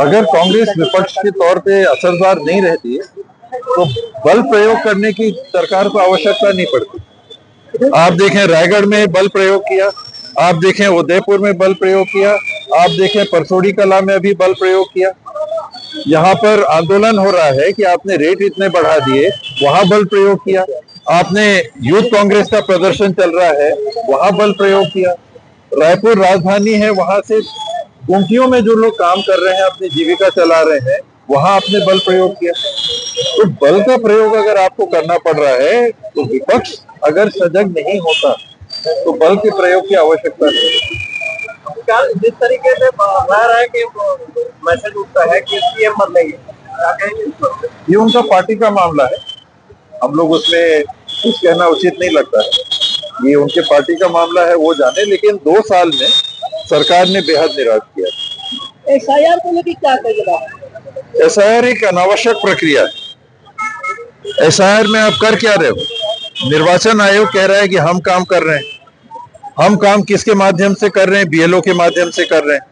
अगर कांग्रेस विपक्ष के तौर पे असरदार नहीं रहती तो बल प्रयोग करने की सरकार को आवश्यकता नहीं पड़ती। आप देखें रायगढ़ में बल प्रयोग किया, आप देखें उदयपुर में बल प्रयोग किया, आप देखें परसोड़ी कला में अभी बल प्रयोग किया। यहाँ पर आंदोलन हो रहा है कि आपने रेट इतने बढ़ा दिए, वहां बल प्रयोग किया। आपने यूथ कांग्रेस का प्रदर्शन चल रहा है, वहां बल प्रयोग किया। रायपुर राजधानी है, वहां से गुमटियों में जो लोग काम कर रहे हैं, अपनी जीविका चला रहे हैं, वहां आपने बल प्रयोग किया। तो बल का प्रयोग अगर आपको करना पड़ रहा है तो विपक्ष अगर सजग नहीं होता तो बल के प्रयोग की आवश्यकता नहीं। जिस तरीके से रह रहा है कि मैसेज उठता है कि सीएम बदलेंगे, क्या कहेंगे? ये उनका पार्टी का मामला है, हम लोग उसमें कुछ कहना उचित नहीं लगता है। ये उनके पार्टी का मामला है, वो जाने। लेकिन 2 साल में सरकार ने बेहद निराश किया। एसआईआर को लेकर क्या कहेगा? एसआईआर एक अनावश्यक प्रक्रिया है। एसआईआर में आप कर क्या रहे हो? निर्वाचन आयोग कह रहा है कि हम काम कर रहे हैं। हम काम किसके माध्यम से कर रहे हैं? बीएलओ के माध्यम से कर रहे हैं।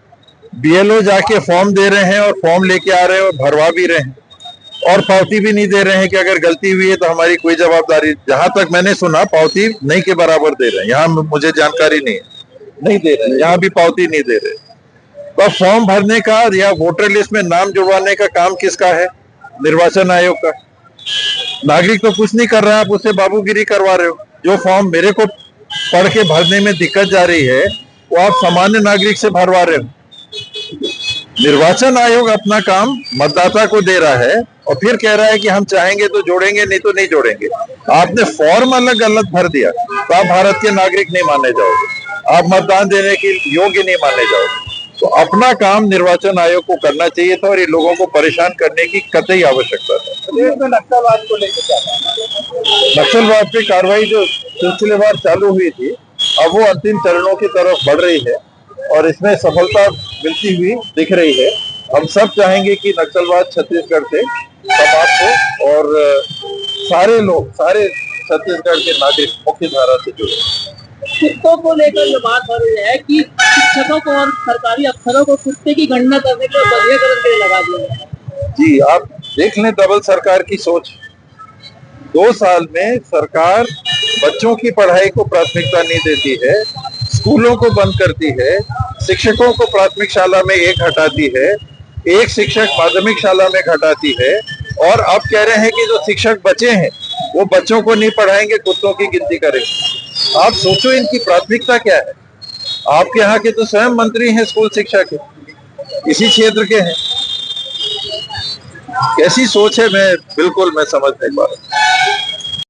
बीएलओ जाके फॉर्म दे रहे हैं और फॉर्म लेके आ रहे हैं और भरवा भी रहे हैं और पावती भी नहीं दे रहे हैं कि अगर गलती हुई है तो हमारी कोई जवाबदारी। जहां तक मैंने सुना पावती नहीं के बराबर दे रहे हैं, यहाँ मुझे जानकारी नहीं है, नहीं दे रहे हैं, यहाँ भी पावती नहीं दे रहे। तो फॉर्म भरने का या वोटर लिस्ट में नाम जुड़वाने का काम किसका है? निर्वाचन आयोग का। नागरिक तो कुछ नहीं कर रहा है, आप उससे बाबूगिरी करवा रहे हो। जो फॉर्म मेरे को पढ़ के भरने में दिक्कत जा रही है वो आप सामान्य नागरिक से भरवा रहे हो। निर्वाचन आयोग अपना काम मतदाता को दे रहा है और फिर कह रहा है कि हम चाहेंगे तो जोड़ेंगे, नहीं तो नहीं जोड़ेंगे। आपने फॉर्म अलग गलत भर दिया तो आप भारत के नागरिक नहीं माने जाओगे, आप मतदान देने के योग्य नहीं माने जाओगे। तो अपना काम निर्वाचन आयोग को करना चाहिए था और ये लोगों को परेशान करने की कतई आवश्यकता है। प्रदेश में नक्सलवाद को लेकर क्या? नक्सलवाद की कार्रवाई जो सिलसिलेवार चालू हुई थी, अब वो अंतिम चरणों की तरफ बढ़ रही है और इसमें सफलता मिलती हुई दिख रही है। हम सब चाहेंगे कि नक्सलवाद छत्तीसगढ़ से समाप्त हो और सारे लोग, सारे छत्तीसगढ़ के नागरिक मुख्य धारा से जुड़े। कुत्तों को लेकर जो बात हो रही है कि शिक्षकों को और सरकारी अफसरों को कुत्ते की गणना करने के लिए बधियाकरण के लिए लगा दिया है। जी, आप देख लें डबल सरकार की सोच। 2 साल में सरकार बच्चों की पढ़ाई को प्राथमिकता नहीं देती है, स्कूलों को बंद करती है, शिक्षकों को प्राथमिक शाला में एक हटाती है, एक शिक्षक माध्यमिक शाला में घटाती है और अब कह रहे हैं कि जो शिक्षक बचे हैं वो बच्चों को नहीं पढ़ाएंगे, कुत्तों की गिनती करेंगे। आप सोचो इनकी प्राथमिकता क्या है। आपके यहाँ के तो स्वयं मंत्री हैं, स्कूल शिक्षा के, इसी क्षेत्र के हैं। कैसी सोच है, मैं समझ नहीं पा रहा।